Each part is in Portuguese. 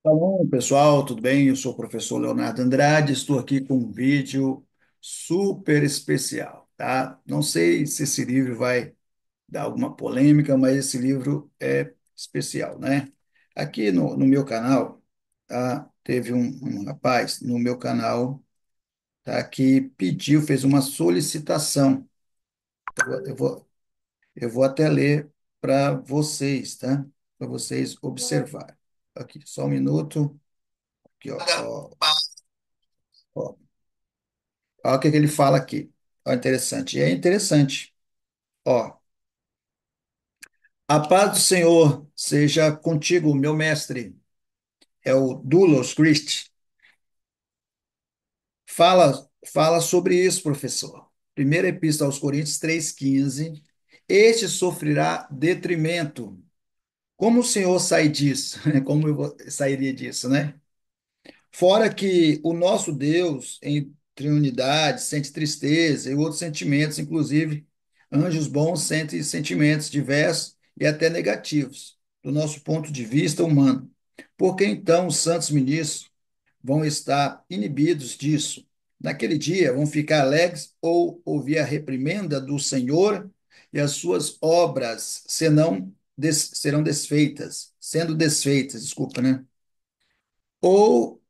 Alô, pessoal, tudo bem? Eu sou o professor Leonardo Andrade, estou aqui com um vídeo super especial, tá? Não sei se esse livro vai dar alguma polêmica, mas esse livro é especial, né? Aqui no meu canal, tá? Teve um rapaz no meu canal, tá? Que pediu, fez uma solicitação. Eu vou, eu vou, eu vou até ler para vocês, tá? Para vocês observarem. Aqui, só um minuto. Aqui, ó. Olha o que que ele fala aqui. Ó, interessante. E é interessante. Ó, a paz do Senhor seja contigo, meu mestre. É o Doulos Christ. Fala sobre isso, professor. Primeira Epístola aos Coríntios 3,15. Este sofrerá detrimento. Como o Senhor sai disso? Como sairia disso, né? Fora que o nosso Deus, em triunidade, sente tristeza e outros sentimentos, inclusive anjos bons sentem sentimentos diversos e até negativos, do nosso ponto de vista humano. Por que então os santos ministros vão estar inibidos disso? Naquele dia vão ficar alegres ou ouvir a reprimenda do Senhor e as suas obras serão desfeitas, sendo desfeitas, desculpa, né? Ou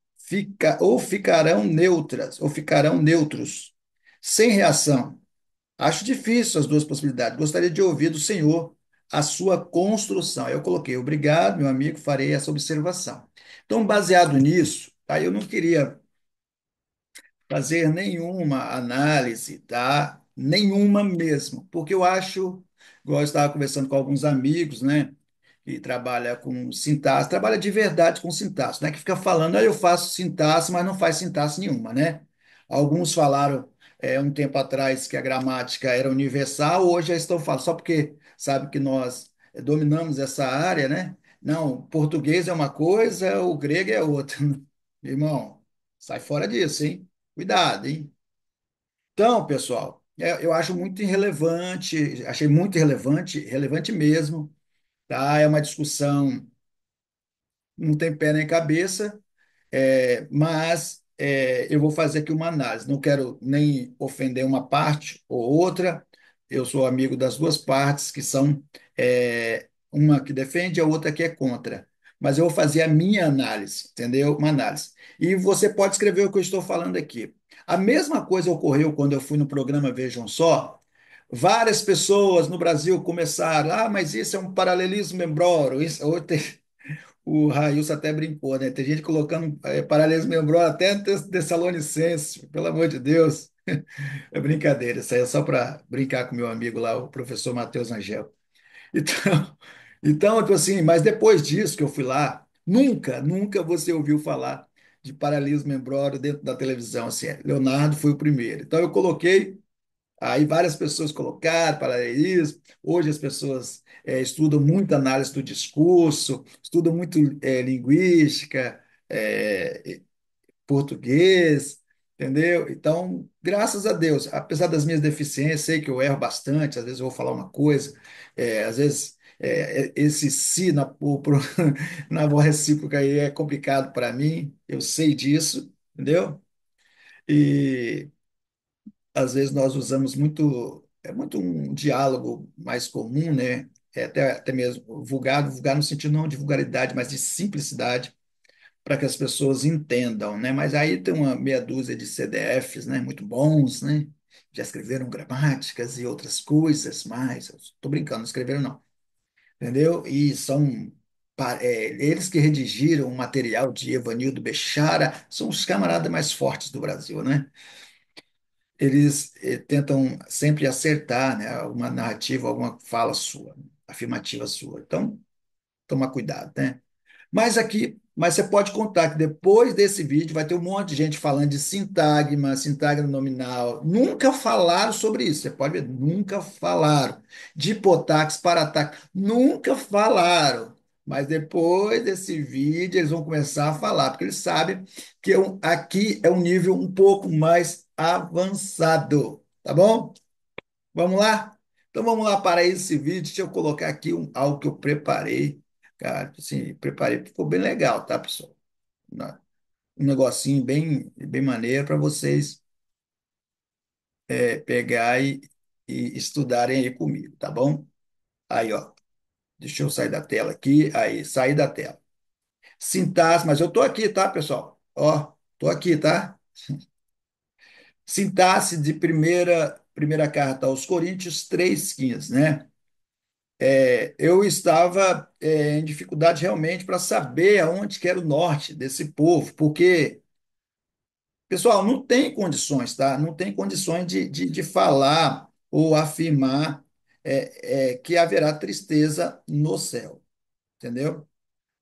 ficarão neutras, ou ficarão neutros, sem reação. Acho difícil as duas possibilidades. Gostaria de ouvir do senhor a sua construção. Eu coloquei, obrigado, meu amigo, farei essa observação. Então, baseado nisso, tá, eu não queria fazer nenhuma análise, tá? Nenhuma mesmo, porque eu acho, igual eu estava conversando com alguns amigos, né? Que trabalha com sintaxe, trabalha de verdade com sintaxe, né? Que fica falando, eu faço sintaxe, mas não faz sintaxe nenhuma, né? Alguns falaram um tempo atrás que a gramática era universal, hoje já estão falando, só porque sabe que nós dominamos essa área, né? Não, português é uma coisa, o grego é outra. Irmão, sai fora disso, hein? Cuidado, hein? Então, pessoal, eu acho muito irrelevante, achei muito irrelevante, relevante mesmo, tá? É uma discussão, não tem pé nem cabeça, mas eu vou fazer aqui uma análise. Não quero nem ofender uma parte ou outra. Eu sou amigo das duas partes, que são uma que defende, a outra que é contra. Mas eu vou fazer a minha análise, entendeu? Uma análise. E você pode escrever o que eu estou falando aqui. A mesma coisa ocorreu quando eu fui no programa Vejam Só. Várias pessoas no Brasil começaram, mas isso é um paralelismo membroro, isso, o Railson até brincou, né? Tem gente colocando paralelismo membrano até em Tessalonicenses, pelo amor de Deus. É brincadeira, isso aí é só para brincar com meu amigo lá, o professor Matheus Angel. Então, tipo assim, mas depois disso que eu fui lá, nunca você ouviu falar de paralelismo membrano dentro da televisão, assim. Leonardo foi o primeiro. Então eu coloquei. Aí várias pessoas colocaram paralelismo. Hoje as pessoas estudam muito análise do discurso, estudam muito linguística, português, entendeu? Então, graças a Deus, apesar das minhas deficiências, sei que eu erro bastante, às vezes eu vou falar uma coisa, às vezes esse se na voz recíproca aí é complicado para mim, eu sei disso, entendeu? E às vezes nós usamos muito, é muito um diálogo mais comum, né? Até mesmo vulgar no sentido não de vulgaridade, mas de simplicidade, para que as pessoas entendam, né? Mas aí tem uma meia dúzia de CDFs, né? Muito bons, né? Já escreveram gramáticas e outras coisas mais. Estou brincando, não escreveram não, entendeu? E são eles que redigiram o material de Evanildo Bechara, são os camaradas mais fortes do Brasil, né? Eles tentam sempre acertar, né, alguma narrativa, alguma fala sua, afirmativa sua. Então, tomar cuidado, né? Mas você pode contar que depois desse vídeo vai ter um monte de gente falando de sintagma, sintagma nominal. Nunca falaram sobre isso. Você pode ver, nunca falaram. De hipotáxi, parataxe, nunca falaram. Mas depois desse vídeo eles vão começar a falar, porque eles sabem que aqui é um nível um pouco mais avançado. Tá bom? Vamos lá? Então vamos lá para esse vídeo. Deixa eu colocar aqui algo que eu preparei. Cara, assim, preparei, ficou bem legal, tá, pessoal? um negocinho bem maneiro para vocês pegar e estudarem aí comigo, tá bom? Aí, ó, deixa eu sair da tela aqui, aí, sair da tela. Sintaxe, mas eu tô aqui, tá, pessoal? Ó, tô aqui, tá? Sintaxe de primeira carta aos Coríntios 3,15, né? Eu estava em dificuldade realmente para saber aonde que era o norte desse povo, porque, pessoal, não tem condições, tá? Não tem condições de falar ou afirmar que haverá tristeza no céu, entendeu?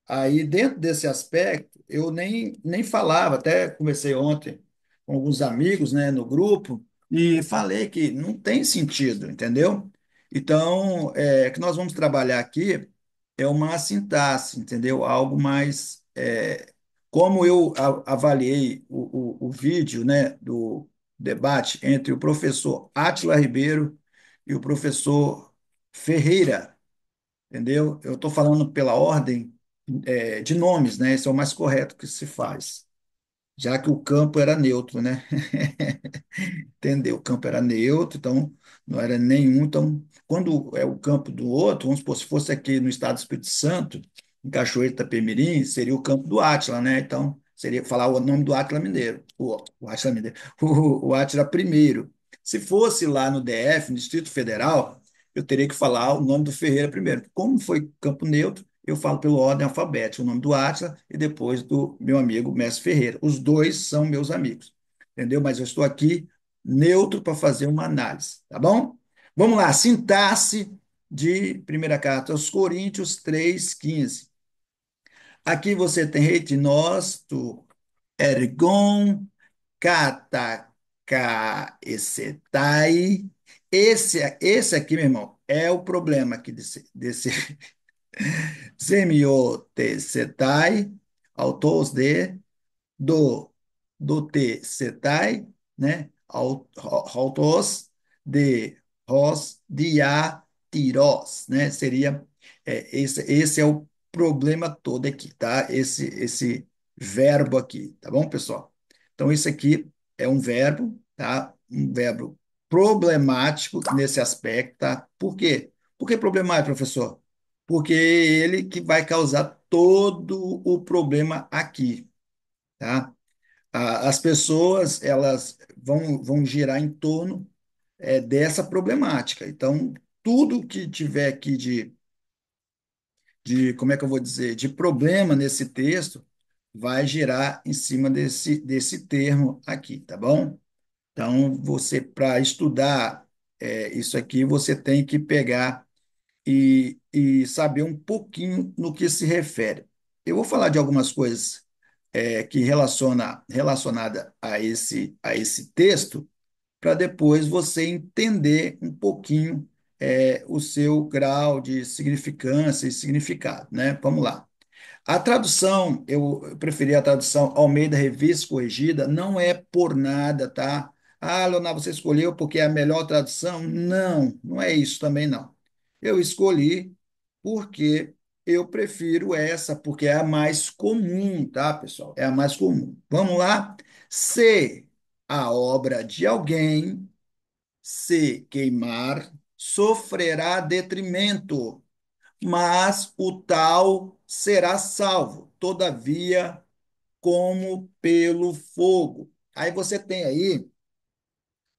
Aí, dentro desse aspecto, eu nem falava, até conversei ontem com alguns amigos, né, no grupo, e falei que não tem sentido, entendeu? Então, o que nós vamos trabalhar aqui é uma sintaxe, entendeu? Algo mais. Como eu avaliei o vídeo, né, do debate entre o professor Átila Ribeiro e o professor Ferreira, entendeu? Eu estou falando pela ordem de nomes, né? Esse é o mais correto que se faz, já que o campo era neutro, né? Entendeu? O campo era neutro, então não era nenhum. Então, quando é o campo do outro, vamos supor, se fosse aqui no estado do Espírito Santo, em Cachoeiro de Itapemirim, seria o campo do Átila, né? Então, seria falar o nome do Átila Mineiro, o Átila Mineiro, o Átila primeiro. Se fosse lá no DF, no Distrito Federal, eu teria que falar o nome do Ferreira primeiro. Como foi campo neutro, eu falo pela ordem alfabética, o nome do Átila e depois do meu amigo Mestre Ferreira. Os dois são meus amigos, entendeu? Mas eu estou aqui neutro para fazer uma análise, tá bom? Vamos lá, sintaxe de primeira carta aos Coríntios 3,15. Aqui você tem retinósto, ergon, katakai. Esse aqui, meu irmão, é o problema aqui desse semiotesetai, autos de do, do te setai, né? Autos de hos diatiros, né? Seria esse é o problema todo aqui, tá? Esse verbo aqui, tá bom, pessoal? Então isso aqui é um verbo, tá? Um verbo problemático nesse aspecto, tá? Por quê? Por que problemático, professor? Porque ele que vai causar todo o problema aqui, tá? As pessoas elas vão girar em torno dessa problemática. Então, tudo que tiver aqui como é que eu vou dizer, de problema nesse texto, vai girar em cima desse termo aqui, tá bom? Então, você, para estudar isso aqui, você tem que pegar e saber um pouquinho no que se refere. Eu vou falar de algumas coisas que relacionada a esse texto, para depois você entender um pouquinho o seu grau de significância e significado, né? Vamos lá. A tradução, eu preferi a tradução Almeida Revista Corrigida, não é por nada, tá? Ah, Leonardo, você escolheu porque é a melhor tradução? Não, não é isso também não. Eu escolhi porque eu prefiro essa, porque é a mais comum, tá, pessoal? É a mais comum. Vamos lá? Se a obra de alguém se queimar, sofrerá detrimento, mas o tal será salvo, todavia, como pelo fogo. Aí você tem aí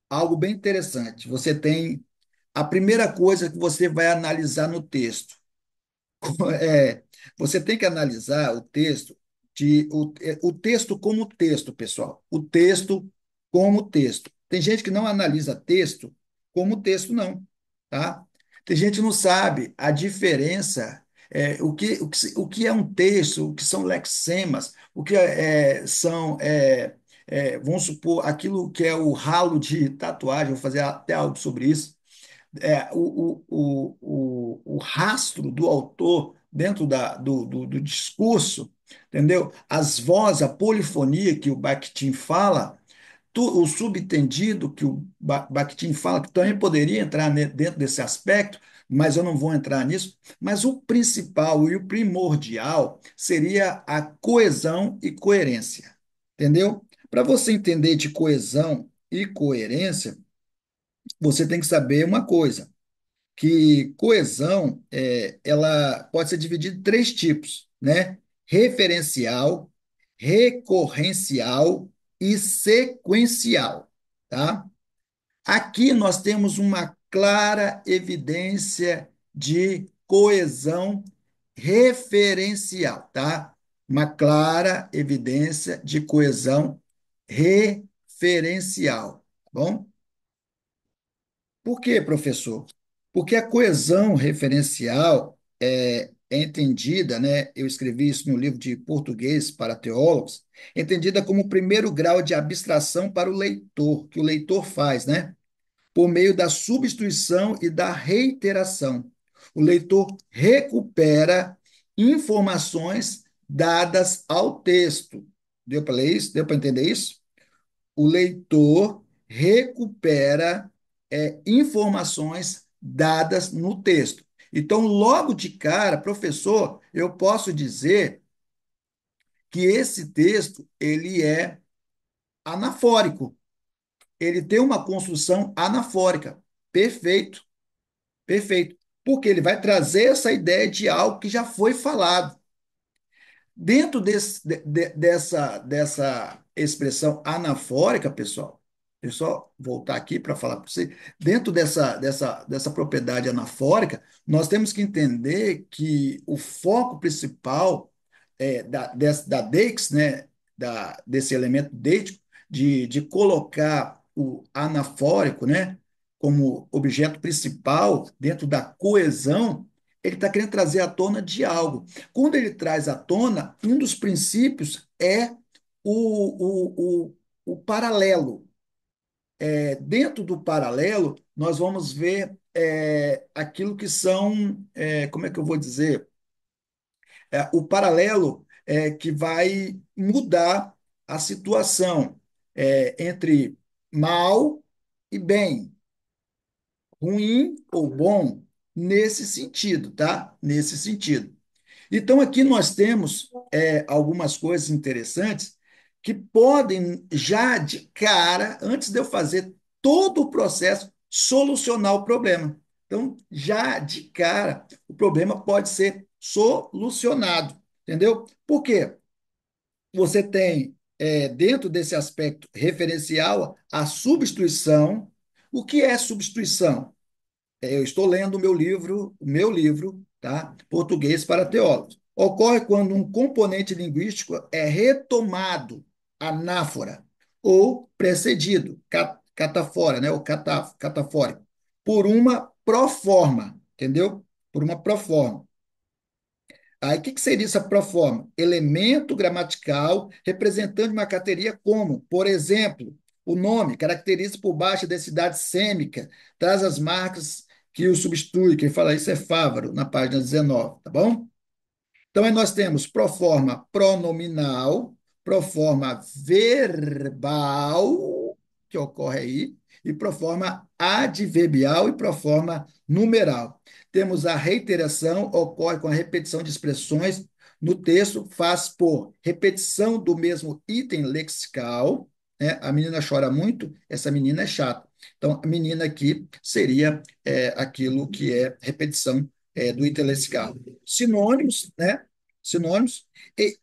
algo bem interessante. Você tem a primeira coisa que você vai analisar no texto. É, você tem que analisar o texto o texto como texto, pessoal. O texto como texto. Tem gente que não analisa texto como texto, não, tá? Tem gente que não sabe a diferença, o que é um texto, o que são lexemas, o que vamos supor, aquilo que é o ralo de tatuagem, vou fazer até algo sobre isso, o rastro do autor dentro do discurso, entendeu? As vozes, a polifonia que o Bakhtin fala, o subtendido que o Bakhtin fala, que também poderia entrar dentro desse aspecto, mas eu não vou entrar nisso. Mas o principal e o primordial seria a coesão e coerência, entendeu? Para você entender de coesão e coerência, você tem que saber uma coisa, que coesão ela pode ser dividida em três tipos, né? Referencial, recorrencial e sequencial, tá? Aqui nós temos uma clara evidência de coesão referencial, tá? Uma clara evidência de coesão referencial, tá bom? Por quê, professor? Porque a coesão referencial é entendida, né? Eu escrevi isso no livro de português para teólogos, entendida como o primeiro grau de abstração para o leitor, que o leitor faz, né? Por meio da substituição e da reiteração. O leitor recupera informações dadas ao texto. Deu para ler isso? Deu para entender isso? O leitor recupera informações dadas no texto. Então, logo de cara, professor, eu posso dizer que esse texto ele é anafórico. Ele tem uma construção anafórica. Perfeito, perfeito. Porque ele vai trazer essa ideia de algo que já foi falado. Dentro dessa expressão anafórica, pessoal, deixa eu só voltar aqui para falar para você, dentro dessa propriedade anafórica, nós temos que entender que o foco principal da deixs, né, desse elemento deixico, de colocar o anafórico, né, como objeto principal dentro da coesão, ele está querendo trazer à tona de algo. Quando ele traz à tona, um dos princípios é o paralelo. Dentro do paralelo, nós vamos ver aquilo que são, como é que eu vou dizer? O paralelo que vai mudar a situação entre mal e bem, ruim ou bom, nesse sentido, tá? Nesse sentido. Então, aqui nós temos algumas coisas interessantes que podem, já de cara, antes de eu fazer todo o processo, solucionar o problema. Então, já de cara, o problema pode ser solucionado, entendeu? Por quê? Você tem, dentro desse aspecto referencial, a substituição. O que é substituição? Eu estou lendo o meu livro, tá? Português para Teólogos. Ocorre quando um componente linguístico é retomado, anáfora, ou precedido, catafora, né? Ou catafórico, por uma proforma, entendeu? Por uma proforma. Aí, o que seria essa proforma? Elemento gramatical representando uma categoria como, por exemplo, o nome, caracteriza por baixa densidade sêmica, traz as marcas que o substitui. Quem fala isso é Fávaro, na página 19, tá bom? Então, aí nós temos proforma pronominal, proforma verbal, que ocorre aí, e proforma adverbial e proforma numeral. Temos a reiteração, ocorre com a repetição de expressões no texto, faz por repetição do mesmo item lexical, né? A menina chora muito, essa menina é chata. Então, a menina aqui seria aquilo que é repetição do item lexical. Sinônimos, né? Sinônimos e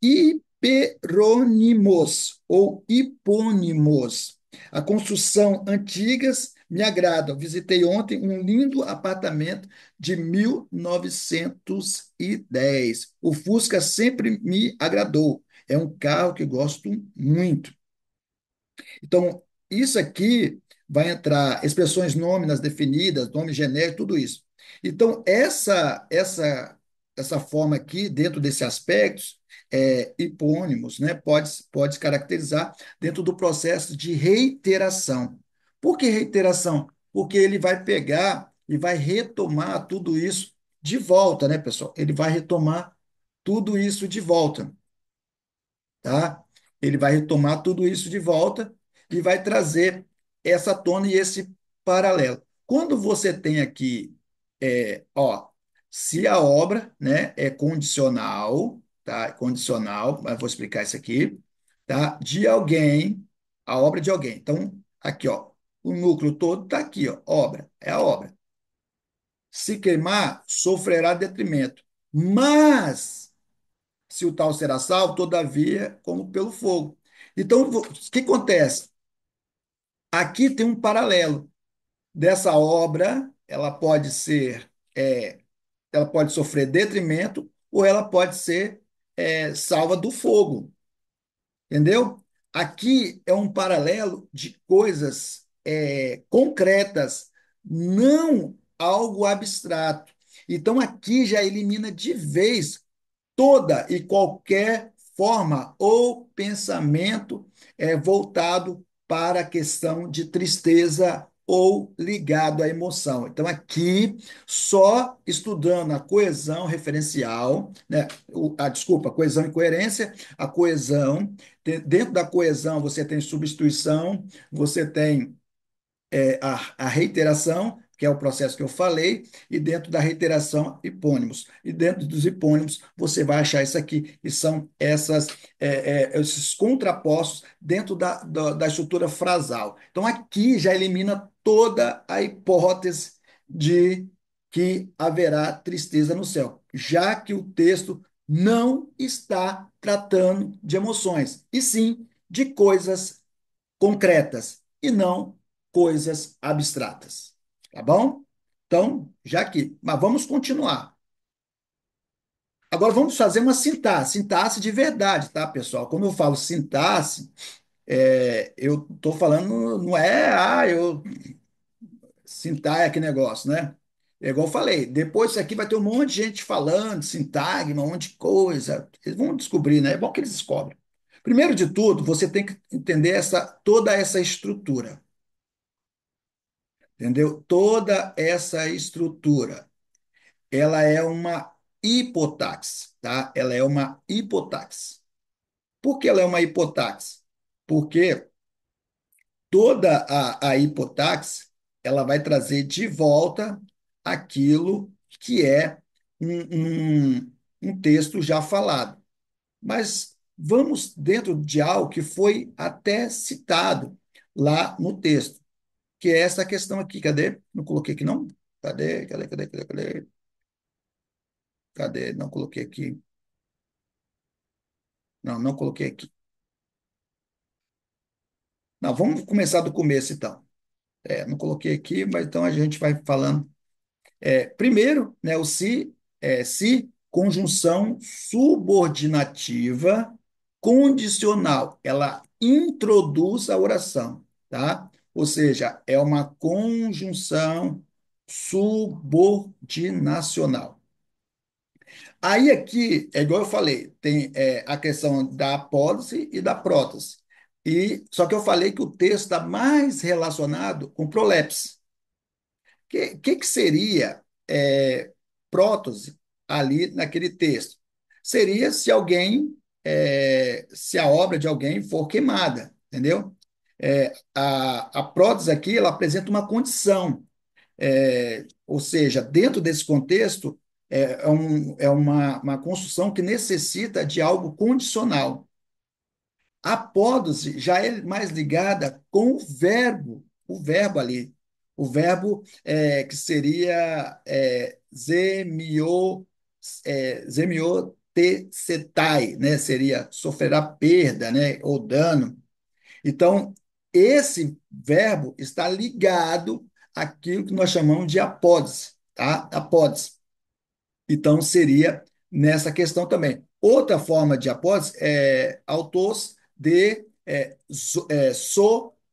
hiperônimos ou hipônimos. A construção antigas me agrada. Visitei ontem um lindo apartamento de 1910. O Fusca sempre me agradou. É um carro que gosto muito. Então, isso aqui vai entrar expressões nôminas definidas, nome genérico, tudo isso. Então, essa forma aqui, dentro desse aspectos, hipônimos, né, pode se caracterizar dentro do processo de reiteração. Por que reiteração? Porque ele vai pegar e vai retomar tudo isso de volta, né, pessoal? Ele vai retomar tudo isso de volta, tá? Ele vai retomar tudo isso de volta e vai trazer essa tona e esse paralelo. Quando você tem aqui Ó, se a obra, né, é condicional, tá? É condicional, mas vou explicar isso aqui, tá? De alguém, a obra de alguém. Então, aqui, ó, o núcleo todo está aqui, ó, obra, é a obra. Se queimar, sofrerá detrimento. Mas, se o tal será salvo, todavia, como pelo fogo. Então, o que acontece? Aqui tem um paralelo dessa obra, ela pode ser, ela pode sofrer detrimento ou ela pode ser salva do fogo, entendeu? Aqui é um paralelo de coisas concretas, não algo abstrato. Então aqui já elimina de vez toda e qualquer forma ou pensamento voltado para a questão de tristeza ou ligado à emoção. Então, aqui, só estudando a coesão referencial, né? Desculpa, coesão e coerência, a coesão, dentro da coesão você tem substituição, você tem a reiteração, que é o processo que eu falei, e dentro da reiteração, hipônimos. E dentro dos hipônimos, você vai achar isso aqui, que são esses contrapostos dentro da estrutura frasal. Então, aqui já elimina toda a hipótese de que haverá tristeza no céu, já que o texto não está tratando de emoções, e sim de coisas concretas e não coisas abstratas. Tá bom? Então, já aqui. Mas vamos continuar. Agora vamos fazer uma sintaxe de verdade, tá, pessoal? Quando eu falo sintaxe, eu estou falando, não é, eu sintagma, que negócio, né? É igual eu falei, depois disso aqui vai ter um monte de gente falando, sintagma, um monte de coisa. Eles vão descobrir, né? É bom que eles descobrem. Primeiro de tudo, você tem que entender toda essa estrutura. Entendeu? Toda essa estrutura, ela é uma hipotaxe, tá? Ela é uma hipotaxe. Por que ela é uma hipotaxe? Porque toda a hipotaxe, ela vai trazer de volta aquilo que é um texto já falado. Mas vamos dentro de algo que foi até citado lá no texto, que é essa questão aqui. Cadê? Não coloquei aqui, não? Cadê? Cadê? Não coloquei aqui. Não, não coloquei aqui. Não, vamos começar do começo, então. Não coloquei aqui, mas então a gente vai falando. Primeiro, né, o se, se, conjunção subordinativa condicional. Ela introduz a oração, tá? Ou seja, é uma conjunção subordinacional. Aí aqui, é igual eu falei, tem a questão da apólice e da prótese. Só que eu falei que o texto está mais relacionado com prolepse. Que seria prótese ali naquele texto? Seria se alguém, se a obra de alguém for queimada, entendeu? A prótese aqui, ela apresenta uma condição, ou seja, dentro desse contexto, uma construção que necessita de algo condicional. A pódose já é mais ligada com o verbo ali, o verbo que seria zemiotesetai, né? Seria sofrerá perda, né? Ou dano. Então, esse verbo está ligado àquilo que nós chamamos de apódise, tá? Apódise. Então, seria nessa questão também. Outra forma de apótese é autos de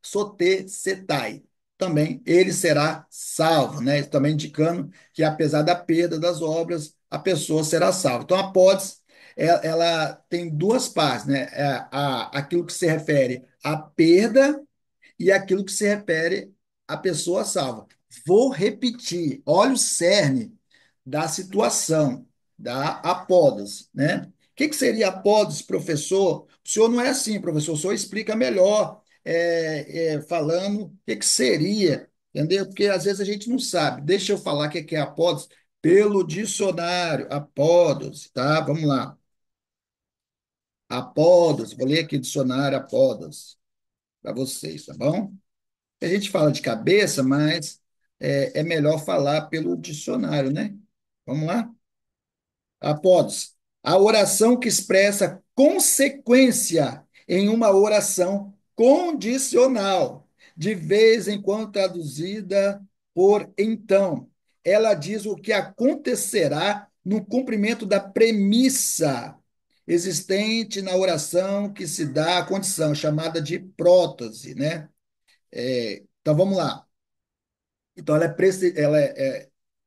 sote setai. Também ele será salvo, né? Também indicando que, apesar da perda das obras, a pessoa será salva. Então, a apótese, ela tem duas partes, né? Aquilo que se refere à perda e aquilo que se refere à pessoa salva. Vou repetir, olha o cerne da situação, da apódose, né? O que seria apódose, professor? O senhor não é assim, professor, o senhor explica melhor, falando o que seria entendeu? Porque às vezes a gente não sabe. Deixa eu falar o que é apódose pelo dicionário, apódose, tá? Vamos lá. Apódose, vou ler aqui o dicionário apódose para vocês, tá bom? A gente fala de cabeça, mas é melhor falar pelo dicionário, né? Vamos lá? Apódose. A oração que expressa consequência em uma oração condicional, de vez em quando traduzida por então. Ela diz o que acontecerá no cumprimento da premissa existente na oração que se dá à condição, chamada de prótese, né? Então vamos lá. Então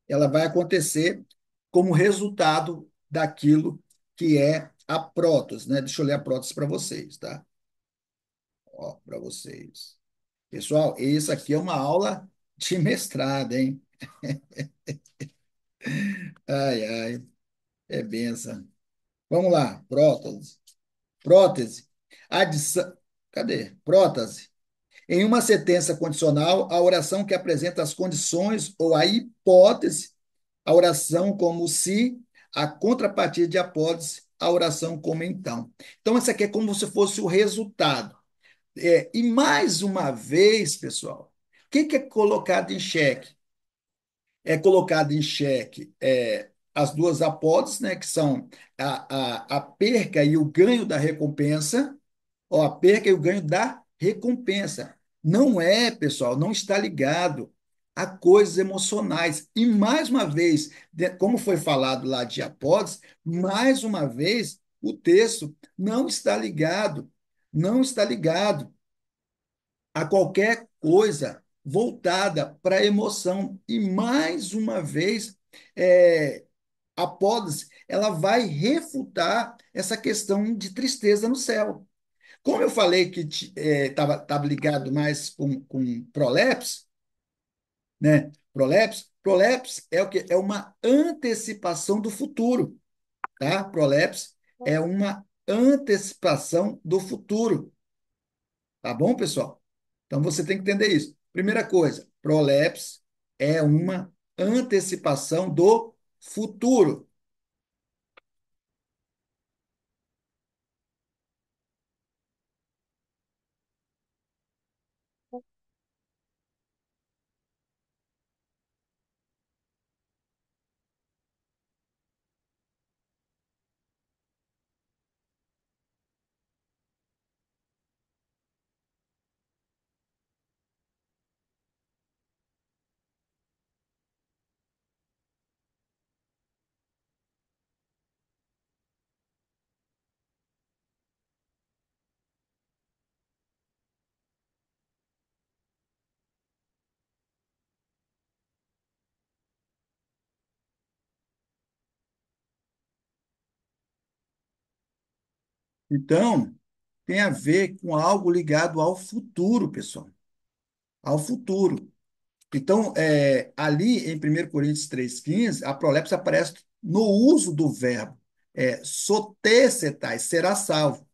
ela vai acontecer como resultado daquilo que é a prótese, né? Deixa eu ler a prótese para vocês, tá? Ó, para vocês. Pessoal, isso aqui é uma aula de mestrado, hein? Ai, ai, é benção. Vamos lá, prótese. Prótese. Adição. Cadê? Prótese. Em uma sentença condicional, a oração que apresenta as condições ou a hipótese, a oração como se, a contrapartida de apótese, a oração como então. Então, isso aqui é como se fosse o resultado. E mais uma vez, pessoal, o que é colocado em xeque? É colocado em xeque as duas apóteses, né, que são a perca e o ganho da recompensa, ó, a perca e o ganho da recompensa. Não é, pessoal, não está ligado a coisas emocionais. E, mais uma vez, como foi falado lá de apótese, mais uma vez, o texto não está ligado a qualquer coisa voltada para a emoção. E, mais uma vez, a apótese, ela vai refutar essa questão de tristeza no céu. Como eu falei que estava tava ligado mais com prolepse, né? Prolepse é o quê? É uma antecipação do futuro, tá? Prolepse é uma antecipação do futuro, tá bom, pessoal? Então você tem que entender isso. Primeira coisa, prolepse é uma antecipação do futuro. Então, tem a ver com algo ligado ao futuro, pessoal, ao futuro. Então, ali em 1 Coríntios 3,15, a prolepse aparece no uso do verbo sotessetai, será salvo.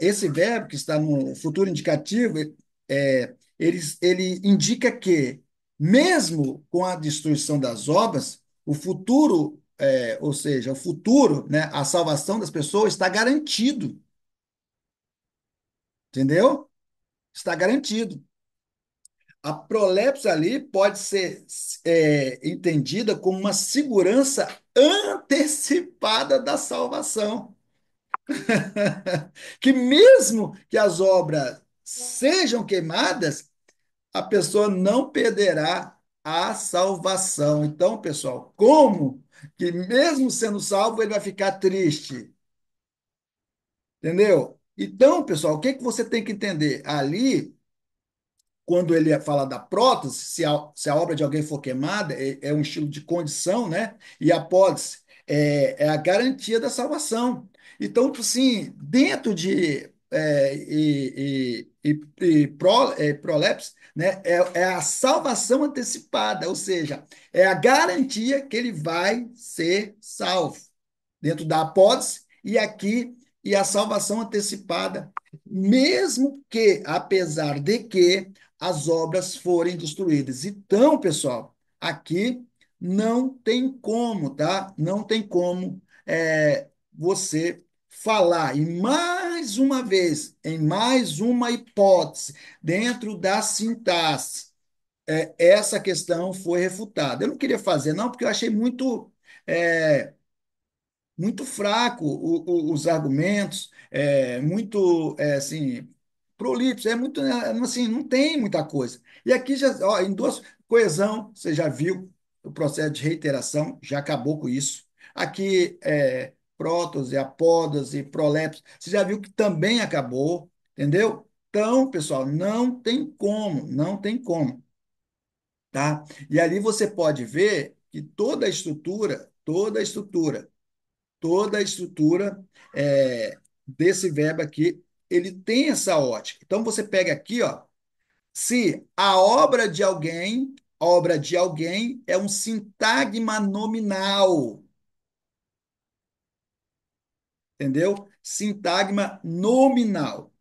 Esse verbo que está no futuro indicativo, ele indica que, mesmo com a destruição das obras, o futuro, ou seja, o futuro, né, a salvação das pessoas está garantido, entendeu? Está garantido. A prolepse ali pode ser entendida como uma segurança antecipada da salvação. Que mesmo que as obras sejam queimadas, a pessoa não perderá a salvação. Então, pessoal, como que mesmo sendo salvo, ele vai ficar triste? Entendeu? Então, pessoal, o que que você tem que entender? Ali, quando ele fala da prótese, se a obra de alguém for queimada, é um estilo de condição, né? E a apótese é a garantia da salvação. Então, tipo assim, dentro de prolepse, né? É a salvação antecipada, ou seja, é a garantia que ele vai ser salvo dentro da apótese e aqui e a salvação antecipada, mesmo que, apesar de que as obras forem destruídas. Então, pessoal, aqui não tem como, tá? Não tem como você falar. E mais uma vez, em mais uma hipótese, dentro da sintaxe, essa questão foi refutada. Eu não queria fazer, não, porque eu achei é, muito fraco os argumentos, muito assim, prolixo, muito assim, não tem muita coisa. E aqui já, ó, em duas, coesão, você já viu o processo de reiteração, já acabou com isso. Aqui, prótose, apódose, prolepse, você já viu que também acabou, entendeu? Então, pessoal, não tem como, não tem como, tá? E ali você pode ver que toda a estrutura desse verbo aqui, ele tem essa ótica. Então você pega aqui, ó, se a obra de alguém é um sintagma nominal, entendeu? Sintagma nominal.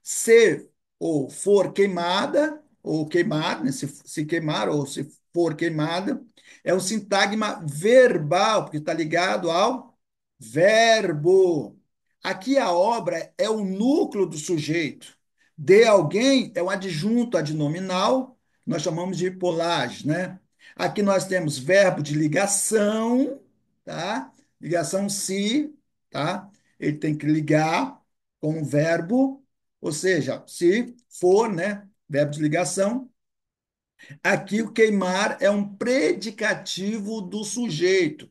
Se ou for queimada, ou queimar, né? Se queimar ou se for queimada, é um sintagma verbal, porque está ligado ao verbo. Aqui a obra é o núcleo do sujeito. De alguém é um adjunto adnominal, nós chamamos de polage, né? Aqui nós temos verbo de ligação, tá? Ligação se, tá? Ele tem que ligar com o verbo, ou seja, se for, né, verbo de ligação, aqui o queimar é um predicativo do sujeito.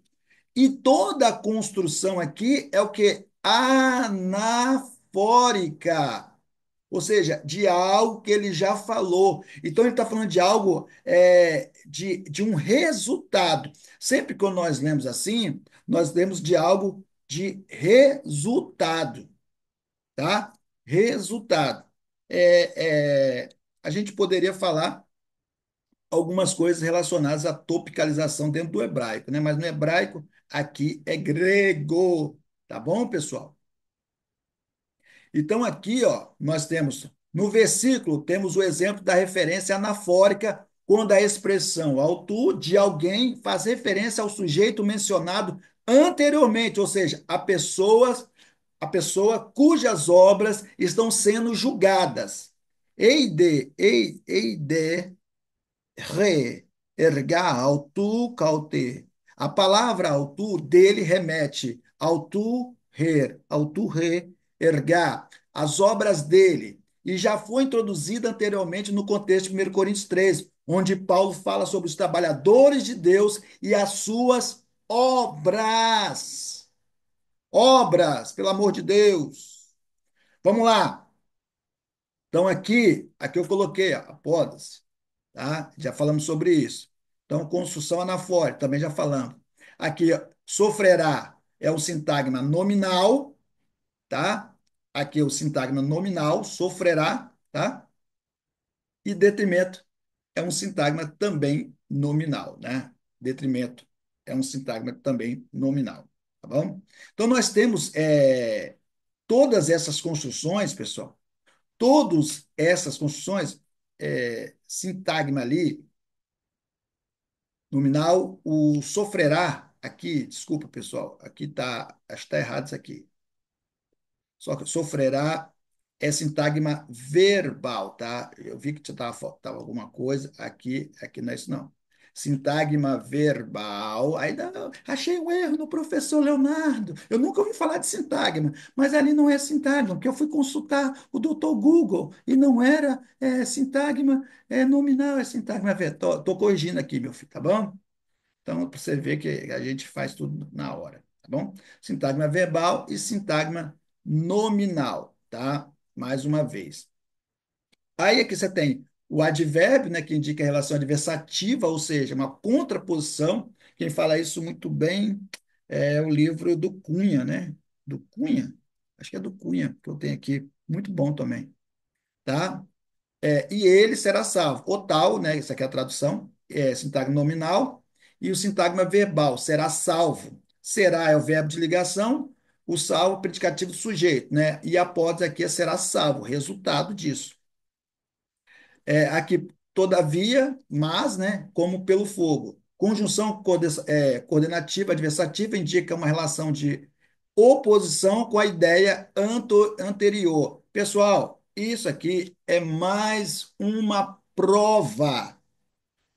E toda a construção aqui é o que? Anafórica. Ou seja, de algo que ele já falou. Então, ele está falando de algo, de um resultado. Sempre que nós lemos assim, nós lemos de algo de resultado, tá? Resultado. A gente poderia falar algumas coisas relacionadas à topicalização dentro do hebraico, né? Mas no hebraico, aqui é grego, tá bom, pessoal? Então, aqui, ó, nós temos, no versículo, temos o exemplo da referência anafórica, quando a expressão autor de alguém faz referência ao sujeito mencionado anteriormente, ou seja, a pessoa cujas obras estão sendo julgadas. Eide, re, ergar, autu, caute. A palavra autu dele remete autu, re, ergar, as obras dele. E já foi introduzida anteriormente no contexto de 1 Coríntios 13, onde Paulo fala sobre os trabalhadores de Deus e as suas obras. Obras, pelo amor de Deus. Vamos lá. Então, aqui eu coloquei ó, a podas, tá? Já falamos sobre isso. Então, construção anafórica, também já falamos. Aqui, ó, sofrerá é um sintagma nominal, tá? Aqui é o sintagma nominal, sofrerá, tá? E detrimento é um sintagma também nominal, né? Detrimento é um sintagma também nominal, tá bom? Então, nós temos todas essas construções, pessoal, todas essas construções, sintagma ali, nominal, o sofrerá, aqui, desculpa, pessoal, aqui tá, acho que está errado isso aqui. Só que sofrerá é sintagma verbal, tá? Eu vi que faltava alguma coisa, aqui não é isso não. Sintagma verbal, aí achei um erro no professor Leonardo. Eu nunca ouvi falar de sintagma, mas ali não é sintagma, porque eu fui consultar o doutor Google e não era sintagma nominal, é sintagma verbal. Estou corrigindo aqui, meu filho, tá bom? Então, para você ver que a gente faz tudo na hora, tá bom? Sintagma verbal e sintagma nominal, tá? Mais uma vez. Aí aqui você tem o advérbio, né, que indica a relação adversativa, ou seja, uma contraposição. Quem fala isso muito bem é o livro do Cunha, né? Do Cunha, acho que é do Cunha, que eu tenho aqui, muito bom também, tá? E ele será salvo. O tal, né, isso aqui é a tradução, sintagma nominal, e o sintagma verbal será salvo. Será é o verbo de ligação, o salvo, predicativo do sujeito, né? E após aqui será salvo, resultado disso. Aqui, todavia, mas, né, como pelo fogo. Conjunção coordenativa adversativa indica uma relação de oposição com a ideia anterior. Pessoal, isso aqui é mais uma prova.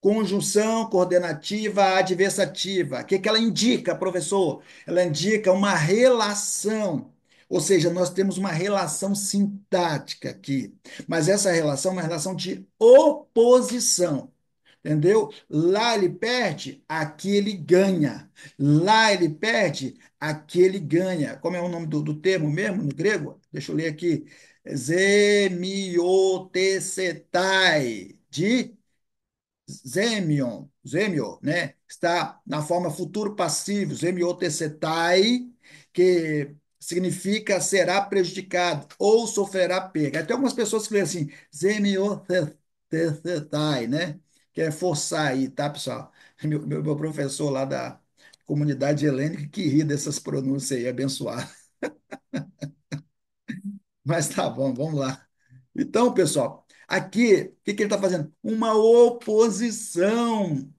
Conjunção coordenativa adversativa. O que que ela indica, professor? Ela indica uma relação, ou seja, nós temos uma relação sintática aqui, mas essa relação é uma relação de oposição. Entendeu? Lá ele perde, aqui ele ganha. Lá ele perde, aqui ele ganha. Como é o nome do termo mesmo no grego? Deixa eu ler aqui. Zemiotesetai, de Zêmio, né? Está na forma futuro passivo, zemiotesetai, que significa será prejudicado ou sofrerá perda. Tem algumas pessoas que leem assim, zemiotesetai, né? Que é forçar aí, tá, pessoal? Meu professor lá da comunidade helênica que ri dessas pronúncias aí, abençoado. Mas tá bom, vamos lá. Então, pessoal, aqui, o que que ele está fazendo? Uma oposição.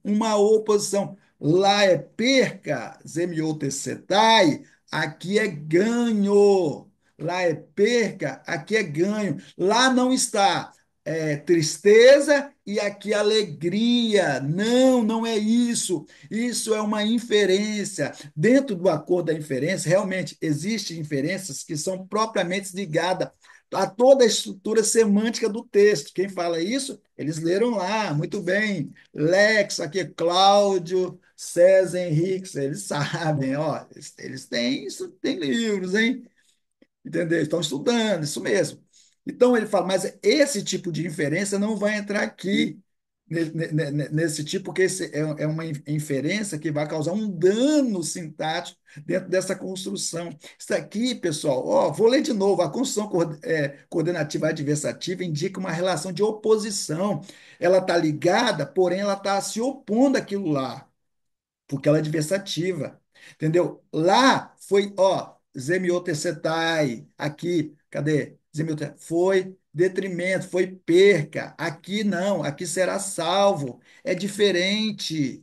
Lá é perca, zemiotesetai, aqui é ganho. Lá é perca, aqui é ganho. Lá não está tristeza e aqui alegria. Não, não é isso. Isso é uma inferência. Dentro do acordo da inferência, realmente existem inferências que são propriamente ligadas a toda a estrutura semântica do texto. Quem fala isso, eles leram lá, muito bem. Lex, aqui, Cláudio, César Henriques, eles sabem, ó, eles têm, isso, têm livros, hein? Entendeu? Estão estudando, isso mesmo. Então ele fala, mas esse tipo de inferência não vai entrar aqui nesse tipo, porque esse é uma inferência que vai causar um dano sintático dentro dessa construção. Isso aqui, pessoal, ó, vou ler de novo. A construção coordenativa adversativa indica uma relação de oposição. Ela está ligada, porém ela está se opondo àquilo lá porque ela é adversativa, entendeu? Lá foi, ó, zemiotesetai, aqui, cadê? Zemiotesetai, foi detrimento, foi perca. Aqui não, aqui será salvo. É diferente,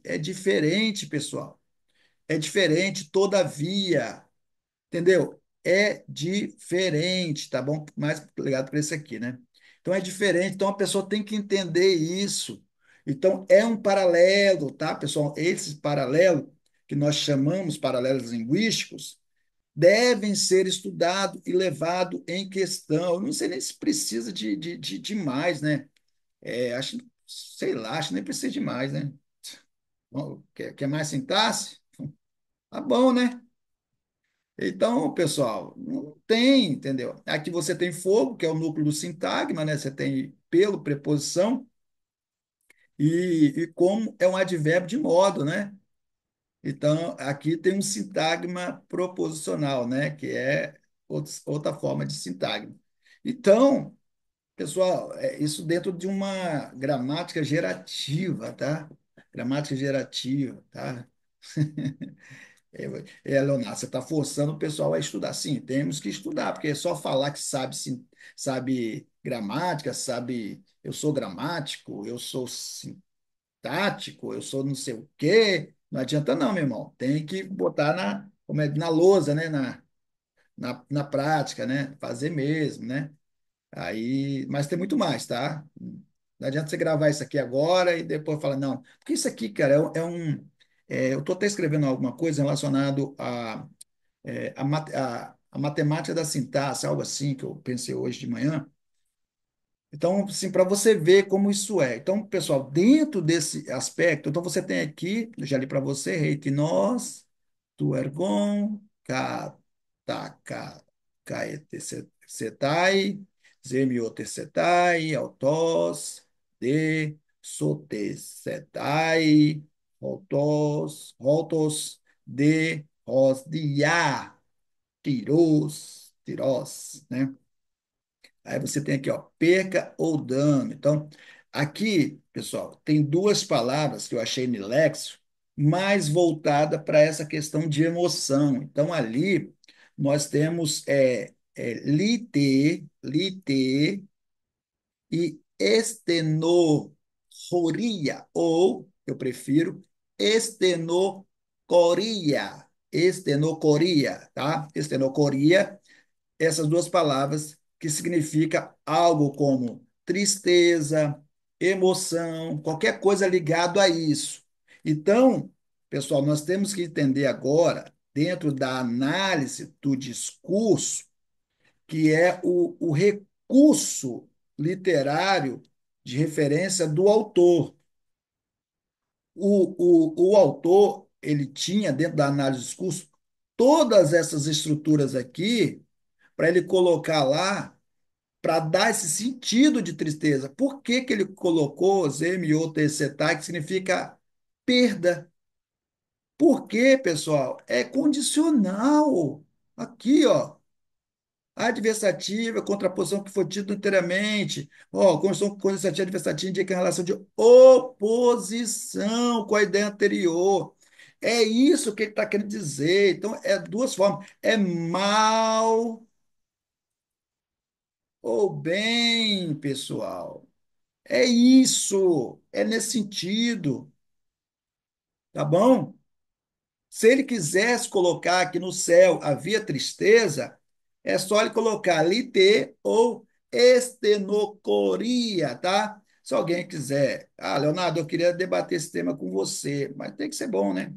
pessoal. É diferente, todavia. Entendeu? É diferente, tá bom? Mais ligado para esse aqui, né? Então é diferente, então a pessoa tem que entender isso. Então é um paralelo, tá, pessoal? Esses paralelos, que nós chamamos paralelos linguísticos, devem ser estudados e levados em questão. Eu não sei nem se precisa de mais, né? Acho, sei lá, acho que nem precisa de mais, né? Bom, quer mais sintaxe? Tá bom, né? Então, pessoal, não tem, entendeu? Aqui você tem fogo, que é o núcleo do sintagma, né? Você tem pelo, preposição, e como é um advérbio de modo, né? Então, aqui tem um sintagma proposicional, né? Que é outra forma de sintagma. Então, pessoal, isso dentro de uma gramática gerativa, tá? Gramática gerativa, tá? Leonardo, você está forçando o pessoal a estudar. Sim, temos que estudar, porque é só falar que sabe, sabe gramática, sabe eu sou gramático, eu sou sintático, eu sou não sei o quê. Não adianta não, meu irmão. Tem que botar na lousa, né? Na prática, né? Fazer mesmo, né? Aí, mas tem muito mais, tá? Não adianta você gravar isso aqui agora e depois falar, não. Porque isso aqui, cara, eu estou até escrevendo alguma coisa relacionado a matemática da sintaxe, algo assim que eu pensei hoje de manhã. Então, assim, para você ver como isso é. Então, pessoal, dentro desse aspecto, então você tem aqui, eu já li para você, reitinós, tu ergon, caetesetai, zemiotesetai, autós, de, sotesetai, rotos, de, dia, tirós, né? Aí você tem aqui, ó, perca ou dano. Então, aqui, pessoal, tem duas palavras que eu achei no Lexio mais voltada para essa questão de emoção. Então, ali nós temos lite e estenocoria, ou, eu prefiro, estenocoria. Estenocoria, tá? Estenocoria, essas duas palavras que significa algo como tristeza, emoção, qualquer coisa ligado a isso. Então, pessoal, nós temos que entender agora, dentro da análise do discurso, que é o recurso literário de referência do autor. O autor, ele tinha, dentro da análise do discurso, todas essas estruturas aqui para ele colocar lá para dar esse sentido de tristeza. Por que que ele colocou Zemiotessetai, que significa perda? Por quê, pessoal? É condicional. Aqui, ó. Adversativa, contraposição que foi tida anteriormente. Ó, conjunção coercitiva adversativa indica a relação de oposição com a ideia anterior. É isso que ele está querendo dizer. Então, é duas formas. É mal ou bem, pessoal. É isso. É nesse sentido. Tá bom? Se ele quisesse colocar que no céu havia tristeza, é só ele colocar lite ou estenocoria, tá? Se alguém quiser, Leonardo, eu queria debater esse tema com você, mas tem que ser bom, né?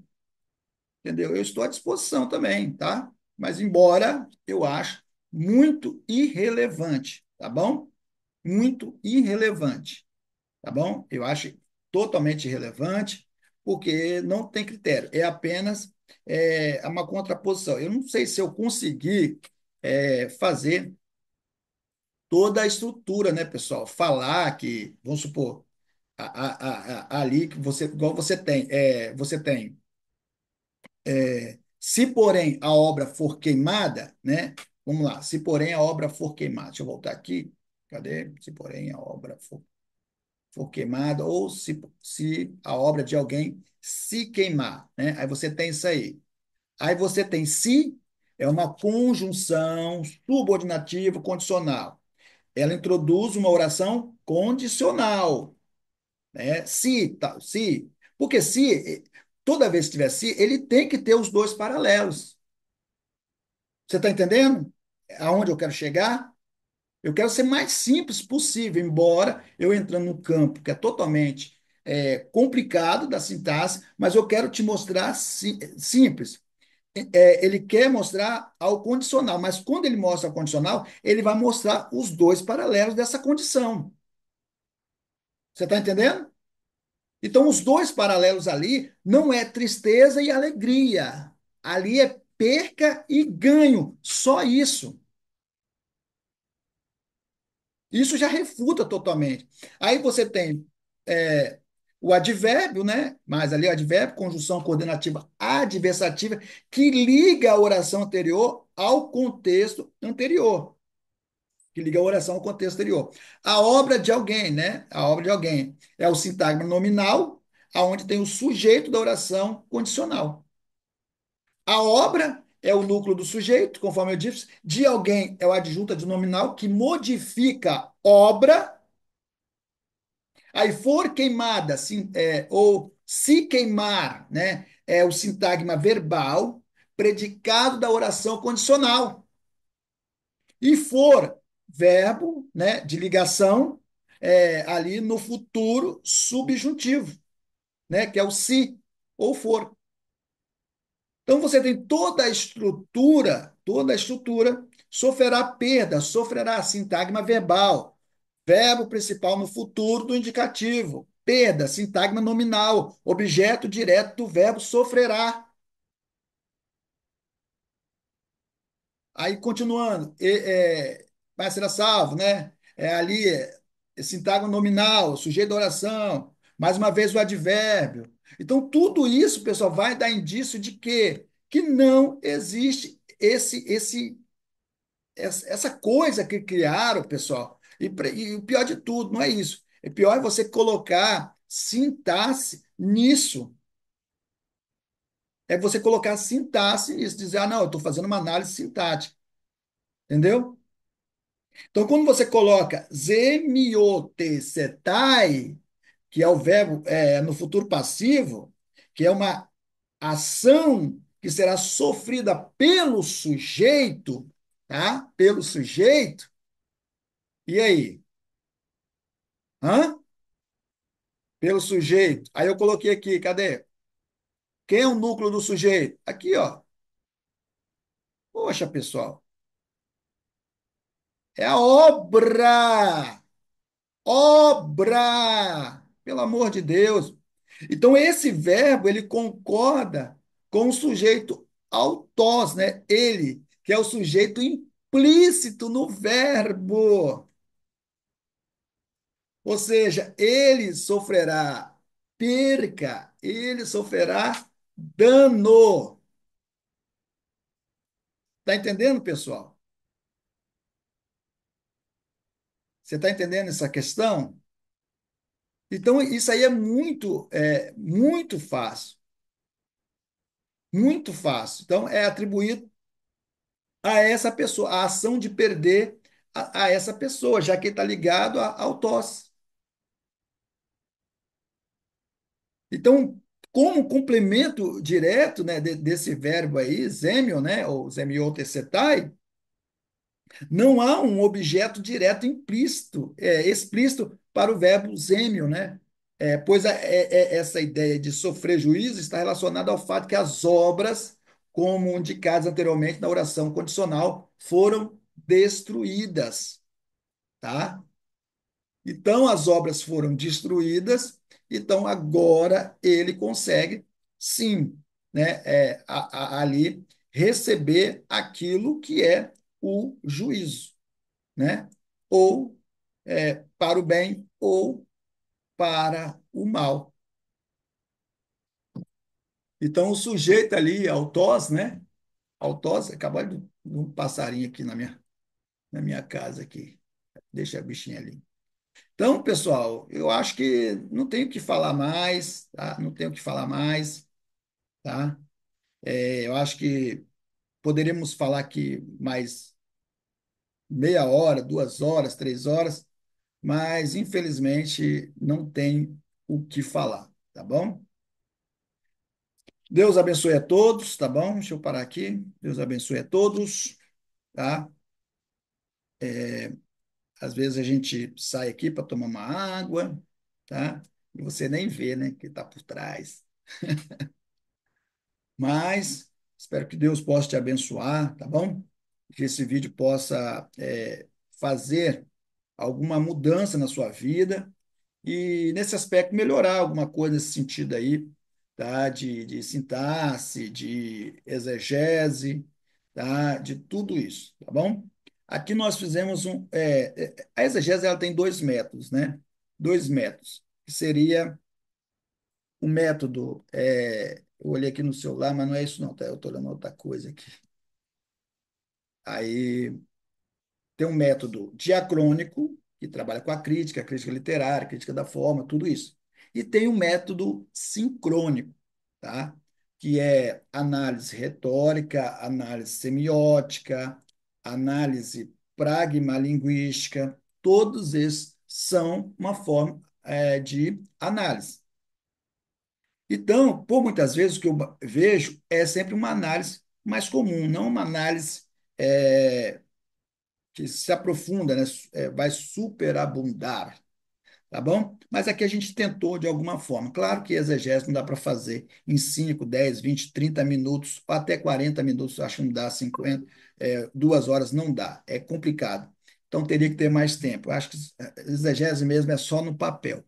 Entendeu? Eu estou à disposição também, tá? Mas embora eu acho muito irrelevante, tá bom? Muito irrelevante, tá bom? Eu acho totalmente irrelevante, porque não tem critério, é apenas uma contraposição. Eu não sei se eu consegui fazer toda a estrutura, né, pessoal? Falar que, vamos supor, ali que você, igual você tem, se porém a obra for queimada, né? Vamos lá, se porém a obra for queimada, deixa eu voltar aqui, cadê? Se porém a obra for queimada, ou se a obra de alguém se queimar, né? Aí você tem isso aí. Aí você tem se, é uma conjunção subordinativa condicional. Ela introduz uma oração condicional, né? Se, tá, se. Porque se, toda vez que tiver se, ele tem que ter os dois paralelos. Você está entendendo aonde eu quero chegar? Eu quero ser mais simples possível, embora eu entrando num campo que é totalmente complicado da sintaxe, mas eu quero te mostrar simples. Ele quer mostrar ao condicional, mas quando ele mostra o condicional, ele vai mostrar os dois paralelos dessa condição. Você está entendendo? Então, os dois paralelos ali não é tristeza e alegria. Ali é perca e ganho. Só isso. Isso já refuta totalmente. Aí você tem é, o advérbio, né? Mas ali o advérbio, conjunção coordenativa adversativa, que liga a oração anterior ao contexto anterior. Que liga a oração ao contexto anterior. A obra de alguém, né? A obra de alguém é o sintagma nominal, aonde tem o sujeito da oração condicional. A obra é o núcleo do sujeito, conforme eu disse, de alguém é o adjunto adnominal que modifica obra. Aí for queimada, ou se queimar, né, é o sintagma verbal, predicado da oração condicional. E for verbo, né, de ligação, ali no futuro subjuntivo, né, que é o se ou for. Então você tem toda a estrutura sofrerá perda, sofrerá sintagma verbal. Verbo principal no futuro do indicativo. Perda, sintagma nominal. Objeto direto do verbo sofrerá. Aí, continuando, vai ser salvo, né? Ali, sintagma nominal, sujeito da oração. Mais uma vez, o advérbio. Então, tudo isso, pessoal, vai dar indício de quê? Que não existe essa coisa que criaram, pessoal. E o pior de tudo, não é isso. O pior é você colocar sintaxe nisso. É você colocar sintaxe nisso, dizer, não, eu estou fazendo uma análise sintática. Entendeu? Então, quando você coloca semiotesetai, que é o verbo no futuro passivo, que é uma ação que será sofrida pelo sujeito, tá? Pelo sujeito. E aí? Hã? Pelo sujeito. Aí eu coloquei aqui, cadê? Quem é o núcleo do sujeito? Aqui, ó. Poxa, pessoal, é a obra. Obra! Pelo amor de Deus. Então, esse verbo, ele concorda com o sujeito autós, né? Ele, que é o sujeito implícito no verbo. Ou seja, ele sofrerá perca, ele sofrerá dano. Está entendendo, pessoal? Você está entendendo essa questão? Então, isso aí é muito fácil, muito fácil. Então, é atribuído a essa pessoa, a ação de perder a essa pessoa, já que está ligado ao tosse. Então, como complemento direto, né, desse verbo aí, zemio, né, ou zemiotesetai, não há um objeto direto implícito, explícito para o verbo zemio, né? Pois essa ideia de sofrer juízo está relacionada ao fato que as obras, como indicadas anteriormente na oração condicional, foram destruídas, tá? Então as obras foram destruídas, então agora ele consegue, sim, né, ali receber aquilo que é o juízo, né? Ou para o bem ou para o mal. Então, o sujeito ali, autós, né? Autós, acabou de um passarinho aqui na minha casa aqui. Deixa a bichinha ali. Então, pessoal, eu acho que não tenho o que falar mais, tá? Não tenho o que falar mais, tá? Eu acho que poderíamos falar aqui mais meia hora, 2 horas, 3 horas, mas infelizmente não tem o que falar, tá bom? Deus abençoe a todos, tá bom? Deixa eu parar aqui. Deus abençoe a todos, tá? Às vezes a gente sai aqui para tomar uma água, tá? E você nem vê, né, que está por trás. Mas espero que Deus possa te abençoar, tá bom? Que esse vídeo possa fazer alguma mudança na sua vida e, nesse aspecto, melhorar alguma coisa nesse sentido aí, tá? De sintaxe, de exegese, tá? De tudo isso, tá bom? Aqui nós fizemos a exegese ela tem dois métodos, né? Dois métodos, que seria o método, eu olhei aqui no celular, mas não é isso não, tá? Eu estou olhando outra coisa aqui. Aí tem um método diacrônico, que trabalha com a crítica literária, crítica da forma, tudo isso. E tem um método sincrônico, tá? Que é análise retórica, análise semiótica, análise pragmalinguística, todos esses são uma forma de análise. Então, por muitas vezes, o que eu vejo é sempre uma análise mais comum, não uma análise é, que se aprofunda, né? Vai superabundar, tá bom? Mas aqui a gente tentou de alguma forma. Claro que exegese não dá para fazer em 5, 10, 20, 30 minutos, ou até 40 minutos, acho que não dá, 50, 2 horas não dá, é complicado. Então teria que ter mais tempo. Eu acho que exegese mesmo é só no papel,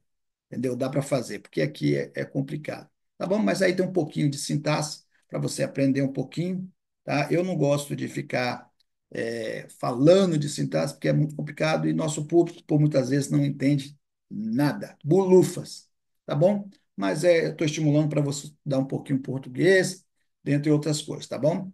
entendeu? Dá para fazer, porque aqui é complicado. Tá bom? Mas aí tem um pouquinho de sintaxe para você aprender um pouquinho, tá? Eu não gosto de ficar falando de sintaxe, porque é muito complicado e nosso público, por muitas vezes, não entende nada. Bulufas, tá bom? Mas estou estimulando para você dar um pouquinho português, dentre outras coisas, tá bom?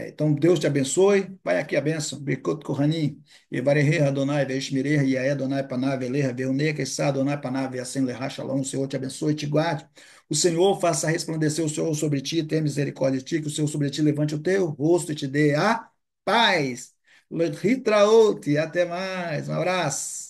Então, Deus te abençoe. Vai aqui a bênção. Birkut Kohanim. Yevarehi Adonai, Veishmirehi, Yael Adonai Panav, Eleha, Veunei, Kessá, Adonai Panav, Yassem Leha, Shalom. O Senhor te abençoe e te guarde. O Senhor faça resplandecer o Senhor sobre ti, tenha misericórdia de ti, que o Senhor sobre ti levante o teu rosto e te dê a paz. Ritraote, até mais, um abraço.